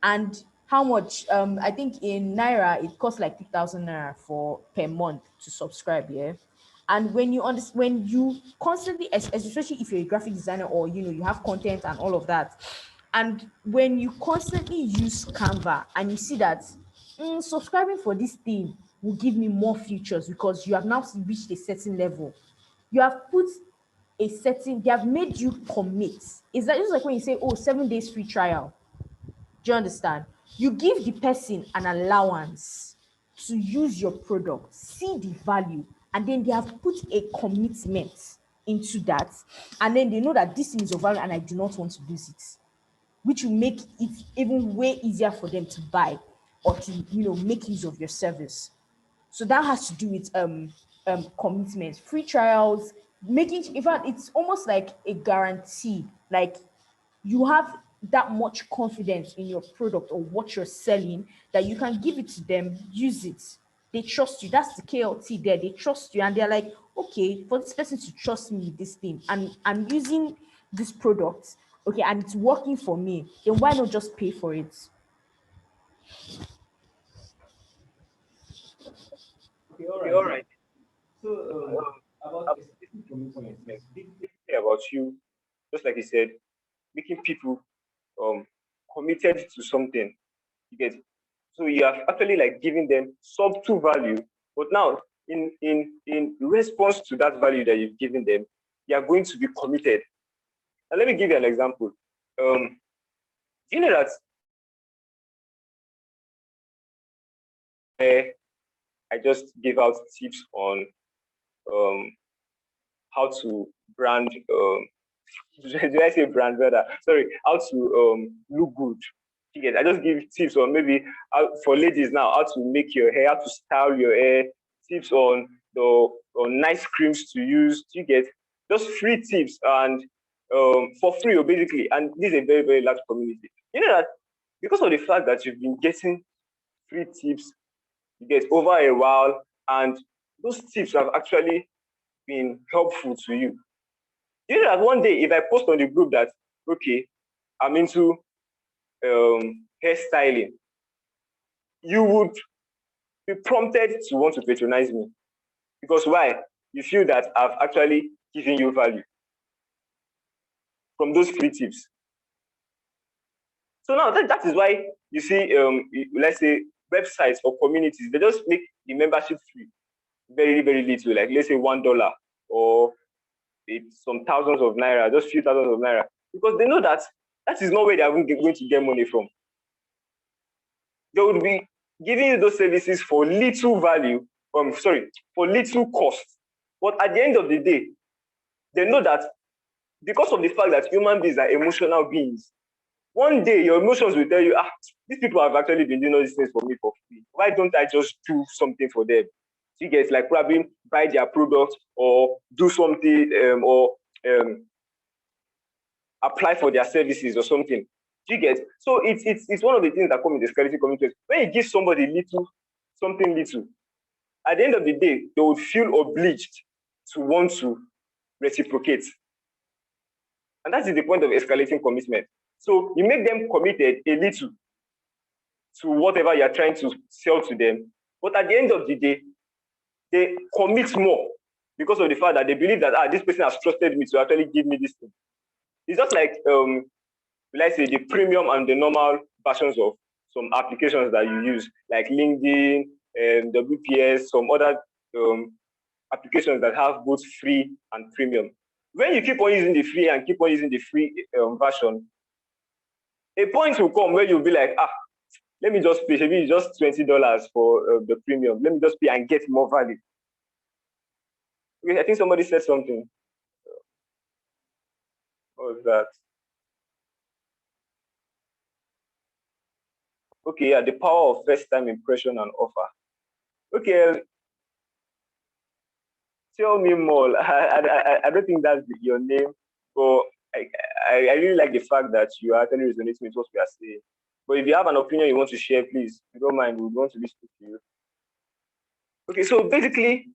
And how much? I think in Naira, it costs like 2,000 Naira for per month to subscribe, yeah. And when you constantly, especially if you're a graphic designer or you have content and all of that, and when you constantly use Canva and you see that subscribing for this thing will give me more features because you have now reached a certain level. You have put they have made you commit. It's like just like when you say, oh, 7 days free trial. Do you understand? You give the person an allowance to use your product, see the value, and then they have put a commitment into that. And then they know that this thing is of value and I do not want to lose it, which will make it even way easier for them to buy or to make use of your service. So that has to do with commitment, free trials, making, in fact, it's almost like a guarantee. Like you have that much confidence in your product or what you're selling that you can give it to them, use it. They trust you. That's the KLT there. They trust you and they're like, okay, for this person to trust me with this thing and I'm using this product, okay, and it's working for me, then why not just pay for it? Okay, all right. So, about escalating commitment, Commitment. Basically about you, just like you said, making people committed to something. You get, so you are actually like giving them subtle value, but now in response to that value that you've given them, they are going to be committed. Now let me give you an example. You know that I just gave out tips on how to brand. Did I say brand better? Sorry, how to look good. You get, I just give tips on maybe for ladies now how to make your hair, how to style your hair. Tips on nice creams to use. You get just free tips and for free basically. And this is a very very large community. You know that because of the fact that you've been getting free tips, you get over a while, and those tips have actually been helpful to you. You know that one day, if I post on the group that, okay, I'm into hairstyling, you would be prompted to want to patronize me. Because why? You feel that I've actually given you value from those free tips. So now that is why you see, let's say, websites or communities, they just make the membership free, very, very little, like let's say $1 or some thousands of naira, just few thousands of naira, because they know that that is not where they are going to get money from. They would be giving you those services for little value, for little cost. But at the end of the day, they know that because of the fact that human beings are emotional beings, one day your emotions will tell you, these people have actually been doing all these things for me for free. Why don't I just do something for them? You get, like, probably buy their product or do something or apply for their services or something. You get, so it's one of the things that come with the scarcity commitment. When you give somebody something little, at the end of the day, they would feel obliged to want to reciprocate. And that is the point of escalating commitment. So you make them committed a little to whatever you're trying to sell to them. But at the end of the day, they commit more because of the fact that they believe that this person has trusted me to actually give me this thing. It's just like, let's say, the premium and the normal versions of some applications that you use, like LinkedIn, WPS, some other applications that have both free and premium. When you keep on using the free and keep on using the free version, a point will come where you'll be like, let me just pay, maybe just $20 for the premium. Let me just pay and get more value. Okay, I think somebody said something. What was that? Okay, yeah, the power of first time impression and offer. Okay, tell me more. I don't think that's your name, but I really like the fact that you are actually resonating with what we are saying. But if you have an opinion you want to share, please, if you don't mind, we want to listen to you. Okay, so basically,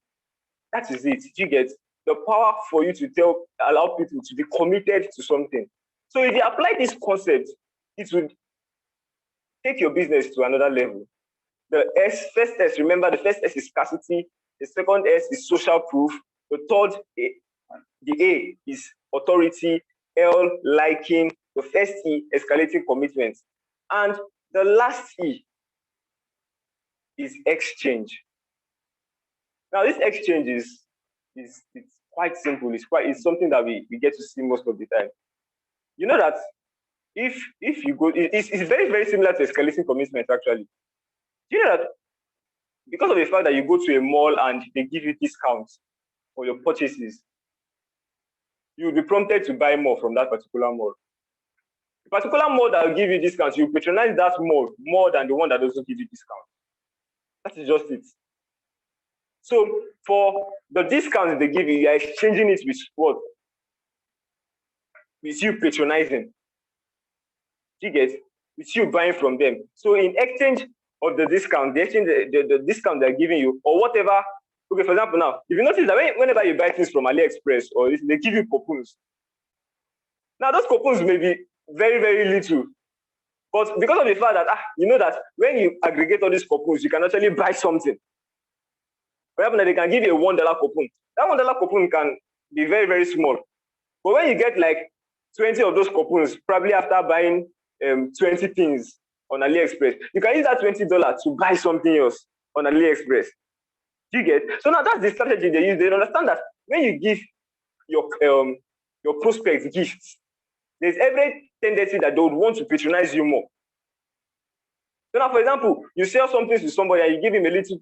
that is it. You get the power for you to allow people to be committed to something. So if you apply this concept, it would take your business to another level. The first S, remember, the first S is scarcity. The second S is social proof. The third, the A is authority. L, liking. The first E, escalating commitment. And the last E is exchange. Now, this exchange it's quite simple. It's something that we get to see most of the time. You know that if you go, it's very, very similar to escalating commitment, actually. You know that because of the fact that you go to a mall and they give you discounts for your purchases, you'll be prompted to buy more from that particular mall. The particular mall that will give you discounts, you patronize that mall more than the one that doesn't give you discounts. That is just it. So for the discounts they give you, you're exchanging it with what? With you patronizing. You get? With you buying from them. So in exchange of the discount, the discount they're giving you, or whatever. Okay, for example, now, if you notice that whenever you buy things from AliExpress, or they give you coupons. Now, those coupons may be very, very little. But because of the fact that, you know that when you aggregate all these coupons, you can actually buy something. what happens is they can give you a $1 coupon. That $1 coupon can be very, very small. But when you get like 20 of those coupons, probably after buying 20 things on AliExpress, you can use that $20 to buy something else on AliExpress. Do you get? So now that's the strategy they use. They understand that when you give your prospects gifts, there's every tendency that they would want to patronize you more. So now, for example, you sell something to somebody and you give him a little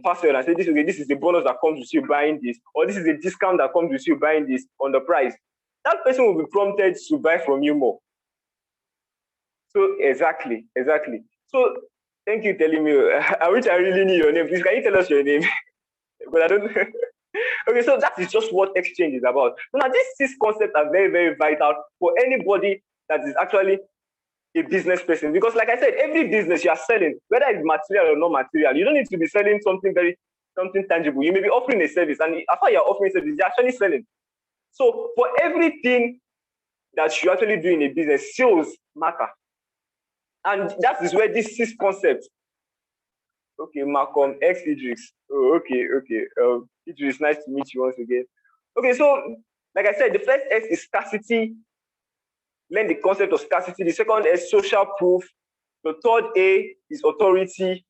parcel and say, this is the bonus that comes with you buying this, or this is a discount that comes with you buying this on the price. That person will be prompted to buy from you more. So exactly. So thank you telling me. I wish I really knew your name. Please, can you tell us your name? But I don't know. Okay, so that is just what exchange is about. So now these 6 concepts are very, very vital for anybody that is actually a business person. Because like I said, every business you are selling, whether it's material or not material, you don't need to be selling something tangible. You may be offering a service, and after you're offering a service, you're actually selling. So for everything that you actually do in a business, sales matter. And that is where these 6 concepts. Okay, Malcolm X Idris. Oh, okay. Idris, nice to meet you once again. Okay, so like I said, the first S is scarcity. Learn the concept of scarcity. The second is social proof. The third A is authority.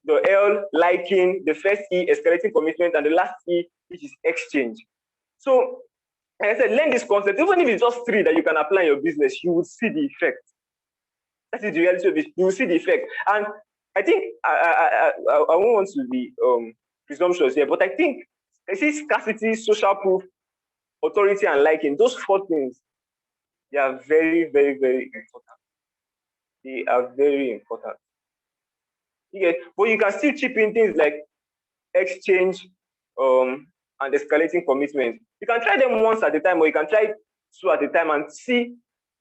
The L, liking. The first E, escalating commitment. And the last E, which is exchange. So, like I said, learn this concept. Even if it's just 3 that you can apply in your business, you will see the effect. That is the reality of it. You will see the effect. And I think I won't want to be presumptuous here, but I think I see scarcity, social proof, authority, and liking. Those 4 things, they are very, very, very important. They are very important. Okay, but you can still chip in things like exchange and escalating commitment. You can try them once at a time, or you can try 2 at a time and see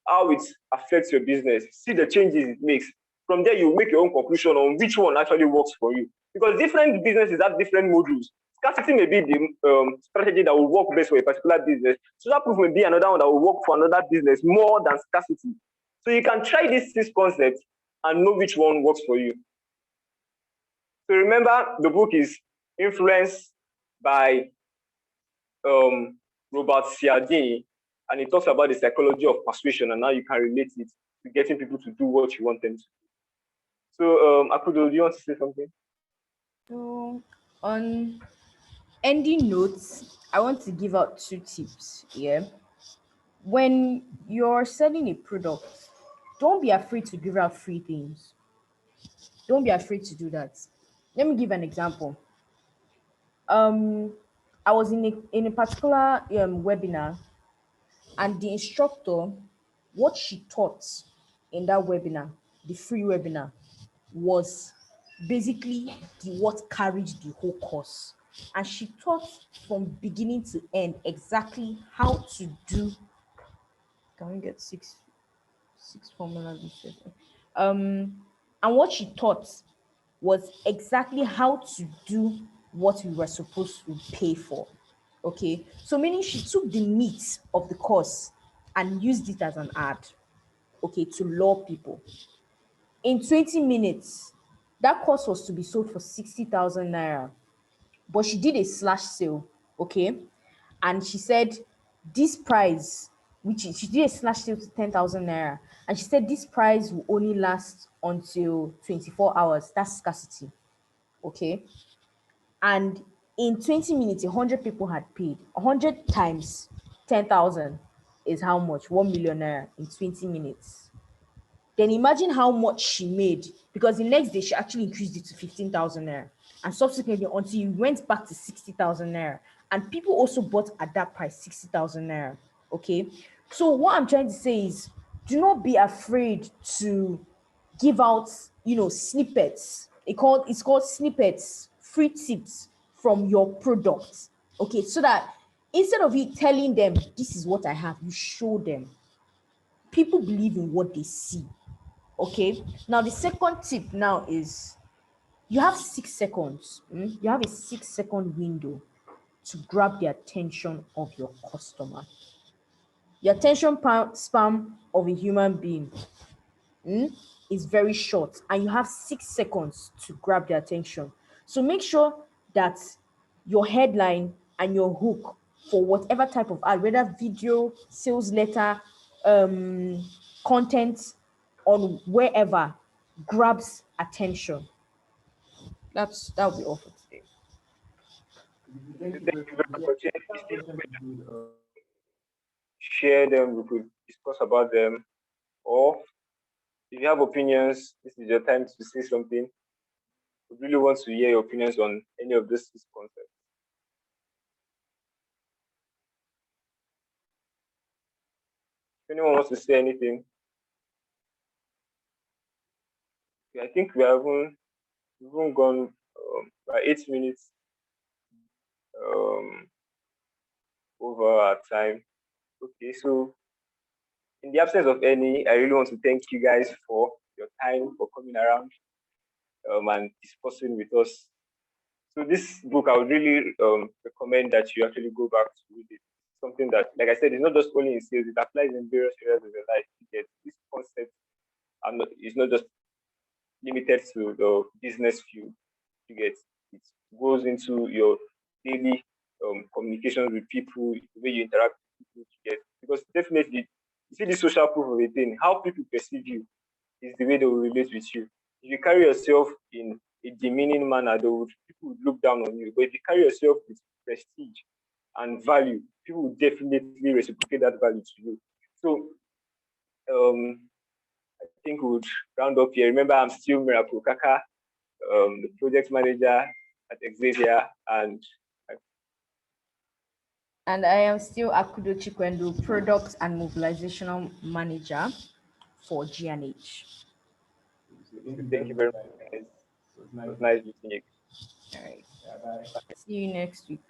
how it affects your business. See the changes it makes. From there, you make your own conclusion on which one actually works for you. Because different businesses have different modules. Scarcity may be the strategy that will work best for a particular business. Social proof may be another one that will work for another business more than scarcity. So you can try these 6 concepts and know which one works for you. So remember, the book is influenced by Robert Cialdini, and it talks about the psychology of persuasion and how you can relate it to getting people to do what you want them to. So, Akudo, do you want to say something? So, on ending notes, I want to give out 2 tips. Yeah. When you're selling a product, don't be afraid to give out free things. Don't be afraid to do that. Let me give an example. I was in a particular webinar, and the instructor, what she taught in that webinar, the free webinar, was basically what carried the whole course. And she taught from beginning to end exactly how to do. Can we get six formulas instead? And what she taught was exactly how to do what we were supposed to pay for. Okay, so meaning she took the meat of the course and used it as an ad, okay, to lure people. In 20 minutes, that course was to be sold for 60,000 naira, but she did a slash sale, okay, and she said this price, which she did a slash sale to 10,000 naira, and she said this price will only last until 24 hours. That's scarcity, okay. And in 20 minutes, 100 people had paid. 100 times 10,000 is how much? 1 million naira in 20 minutes. Then imagine how much she made, because the next day she actually increased it to 15,000 naira. And subsequently, until you went back to 60,000 naira. And people also bought at that price, 60,000 naira. Okay. So what I'm trying to say is, do not be afraid to give out, snippets. It's called snippets, free tips from your product. Okay, so that instead of you telling them this is what I have, you show them. People believe in what they see. Okay. Now the second tip now is you have 6 seconds. You have a 6-second window to grab the attention of your customer. The attention span of a human being is very short, and you have 6 seconds to grab their attention. So make sure that your headline and your hook for whatever type of ad, whether video, sales letter, content on wherever, grabs attention. That'll be all for today. Thank you Thank very you much. very Yeah, much. Yeah, that if you content is good. share them, we could discuss about them. Or if you have opinions, this is your time to say something. We really want to hear your opinions on any of these concepts. If anyone wants to say anything, I think we haven't gone by 8 minutes um, over our time. Okay, so in the absence of any, I really want to thank you guys for your time, for coming around and discussing with us. So this book, I would really recommend that you actually go back to read it. Something that, like I said, is not just only in sales; it applies in various areas of your life. You get this concept, and it's not just limited to the business field. You get it goes into your daily communications with people, the way you interact with people. You get because definitely you see the social proof of a thing. How people perceive you is the way they will relate with you. If you carry yourself in a demeaning manner, people would look down on you. But if you carry yourself with prestige and value, people will definitely reciprocate that value to you. So I think we would round up here. Remember, I'm still Miracle Kaka, the project manager at Hexavian, And I am still Akudo Chikwendo, product and mobilizational manager for GNH. thank you very much, guys. It was It was nice. nice meeting you. All right. Yeah, bye. See you next week.